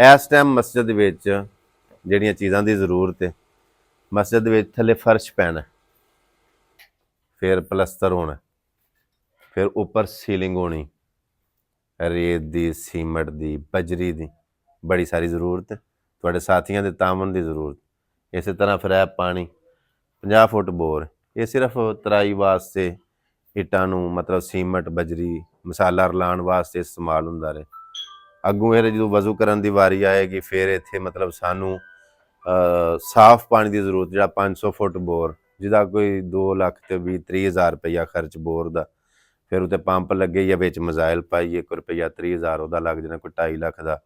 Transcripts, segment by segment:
इस टाइम मस्जिद विच जिहड़ियां चीज़ां की जरूरत है, मस्जिद विच थल्ले फर्श पैना, फिर पलस्तर होना, फिर उपर सीलिंग होनी, रेत दी, सीमट दी, बजरी दी, बड़ी सारी जरूरत है। तुहाडे साथियों के तामन की जरूरत, इस तरह फिर है पानी 50 फुट बोर, ये सिर्फ तराई वास्ते इट्टां नूं मतलब सीमट बजरी मसाला रलाउण वास्ते इस्तेमाल हुंदा रहे। अगों ये जो वजू करन दी वारी आएगी फिर इत्थे मतलब सानू साफ पानी की जरूरत, जिहड़ा 500 फुट बोर जिहदा कोई 2,20,30,000 रुपया खर्च बोर का, फिर उत्ते पंप लगे या विच मजाइल पाइए 1 रुपया 30,000 उहदा लग जाना, कोई 2.5 लाख का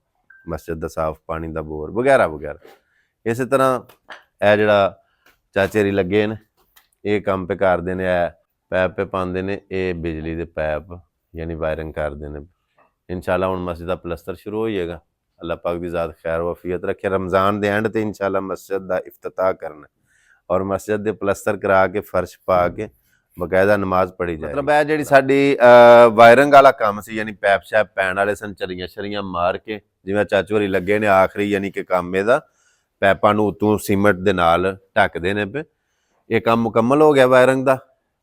मस्जिद का साफ पानी का बोर वगैरह वगैरह। इस तरह यह जिहड़ा चाचेरी लगे ने ये काम पे करते हैं, पैप पे पाते हैं, ये बिजली के पैप यानी वायरिंग करते हैं। इंशाल्लाह हुण मस्जिद का पलस्तर शुरू हो जाएगा। अल्लाह पाक की ज़ात खैर वफियत रखे। रमज़ान के एंड ते इंशाल्लाह मस्जिद का इफ्तिताह करना और मस्जिद के पलस्तर करा के फर्श पा के बकायदा नमाज पढ़ी जाए। मतलब है जी साडी वायरिंग वाला काम सी, यानी पैप शैप पैन वाले सन, चलियां शरियां मार के जिवें चाचू होरी लगे ने आखिरी यानी कि काम इहदा पैपां नूं उत्तों सीमेंट दे नाल ढकदे ने पे। ये काम मुकम्मल हो गया वायरिंग का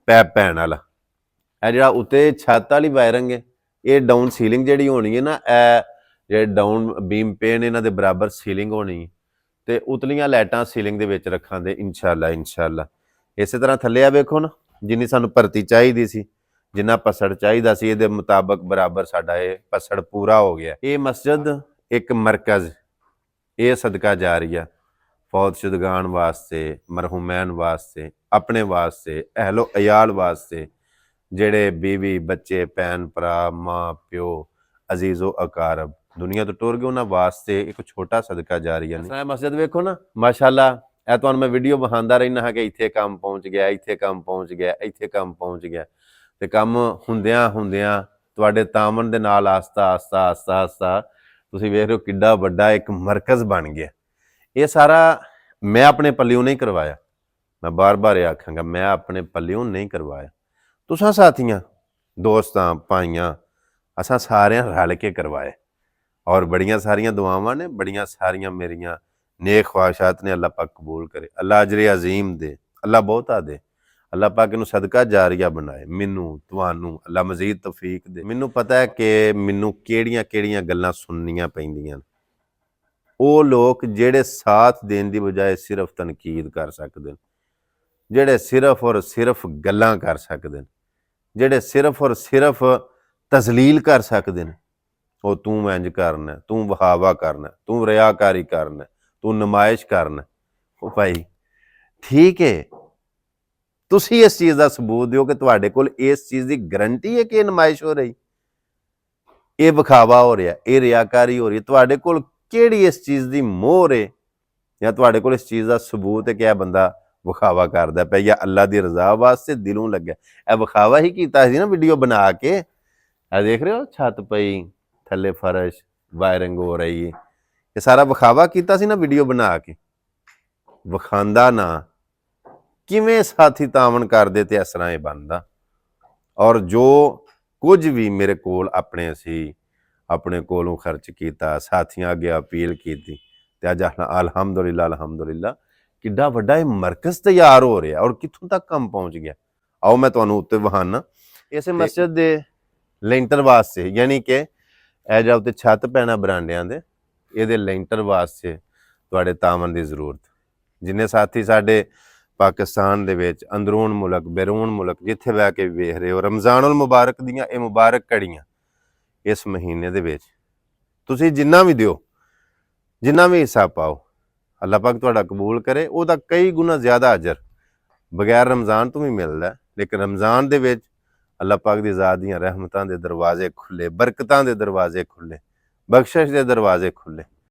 पैप पैन वाला। है जिहड़ा उत्ते छत वाली वायरिंग है, ये डाउन सीलिंग जिहड़ी होनी है ना, जे डाउन बीम पे ने इन्हां दे बराबर सीलिंग होनी ते उतलियां लाइटां सीलिंग दे विच रखांदे इंशाल्लाह। इस तरह थल्ले आ वेखो ना, जिन्नी सानू भरती चाहिदी सी, जिन्ना पसड़ चाहिदा सी, इहदे मुताबक बराबर साडा ये पसड़ पूरा हो गया। ये मस्जिद एक मरकज़, ये सदका जारिया फौत शुदगान वास्ते, मरहुमैन वास्ते, अपने वास्ते, अहलो अयाल वास्ते, जेड़े बीवी बच्चे भैन भरा माँ प्यो अजीज़ो अकारब दुनिया तो टुर गए, उन्होंने वास्ते एक छोटा सदका जारिया नहीं। मस्जिद वेखो ना माशाअल्लाह, ए तुहानूं मैं वीडियो विखांदा रहना हाँ कि इत्थे काम पहुँच गया, इत्थे काम पहुँच गया, इत्थे काम पहुँच गया, ते काम हुंदियां हुंदियां तुहाडे तामन दे नाल आस्ता आस्ता आस्ता आस्ता तुसीं वेख रहे हो किड्डा वड्डा एक मरकज़ बन गया। ये सारा मैं अपने पल्लियों नहीं करवाया, मैं बार बार ये आखांगा, मैं अपने पल्लियों नहीं करवाया, तुसां साथियां दोस्तां भाइयां असां सारियां रल के करवाए। और बड़ियां सारियां दुआवां ने, बड़ियां सारियां मेरियां नेक ख्वाहिशात ने, अल्लाह पाक कबूल करे, अल्लाह अजरे अजीम दे, अल्लाह बहुता दे, अल्लाह पाक इनू सदका जारिया बनाए। मैनू तुहानू अल्लाह मजीद तौफीक दे। मैनू पता है कि मैनू केड़ियां केड़ियां गल्लां सुननियां पैंदियां, वो लोग जेड़े साथ देने की बजाय सिर्फ तनकीद कर सकते हैं, जेड़े सिर्फ और सिर्फ गल्लां कर सकते हैं, जेड़े सिर्फ और सिर्फ तजलील कर सकते हैं, वो तू इंज करना, तू बहावा करना, तू रियाकारी करना, तू नुमाइश करना। ओ भाई ठीक है, तुसी इस चीज़ का सबूत दिओ कि तुहाडे कोल इस चीज़ की गारंटी है कि ये नुमाइश हो रही, ये विखावा हो रहा, ये रियाकारी हो रही है, तुहाडे कोल किहड़ी इस चीज़ की मोहर है या तुहाडे कोल इस चीज़ का सबूत है कि यह बंदा विखावा करदा पिया या अल्लाह की रजा वास्ते दिलों लग्या। यह विखावा ही कीता सी ना वीडियो बना के, देख रहे हो छत पई थल्ले फर्श वायरिंग हो रही है, ये सारा विखावा कीता सी ना वीडियो बना के, विखांदा ना किवें साथी तावन करदे ते इस तरह ये बनदा। और जो कुछ भी मेरे कोल अपने सी अपने कोलों खर्च किया, साथियां अगे अपील की ते अज अलहमदुलिल्लाह अलहमदुलिल्लाह किड्डा वड्डा ये मरकज़ तैयार हो रहा और कित्थों तक काम पहुँच गया। आओ मैं तुहानूं उत्ते विखाना इस मस्जिद दे लेंटर वास्ते, यानी कि ए जिहड़ा उत्ते छत पैना बरांडियां दे, इहदे लेंटर वास्ते तुहाडे तामन की जरूरत। जिन्ने साथी साडे पाकिस्तान दे विच अंदरून मुल्क बैरून मुल्क जिथे बह के वेख रहे हो, रमज़ानुल मुबारक दियां ये मुबारक घड़ियां इस महीने दे विच तुसीं जिन्ना भी दिओ, जिन्ना भी हिस्सा पाओ, अल्लाह पाक तुहाडा कबूल करे। उहदा कई गुना ज़्यादा अजर बगैर रमज़ान तो भी मिलदा है, लेकिन रमज़ान दे विच अल्लाह पाक दी ज़ात दियां रहमतां दे दरवाजे खुले, बरकतां दे दरवाजे खुले, बख्शिश दे दरवाजे खुले।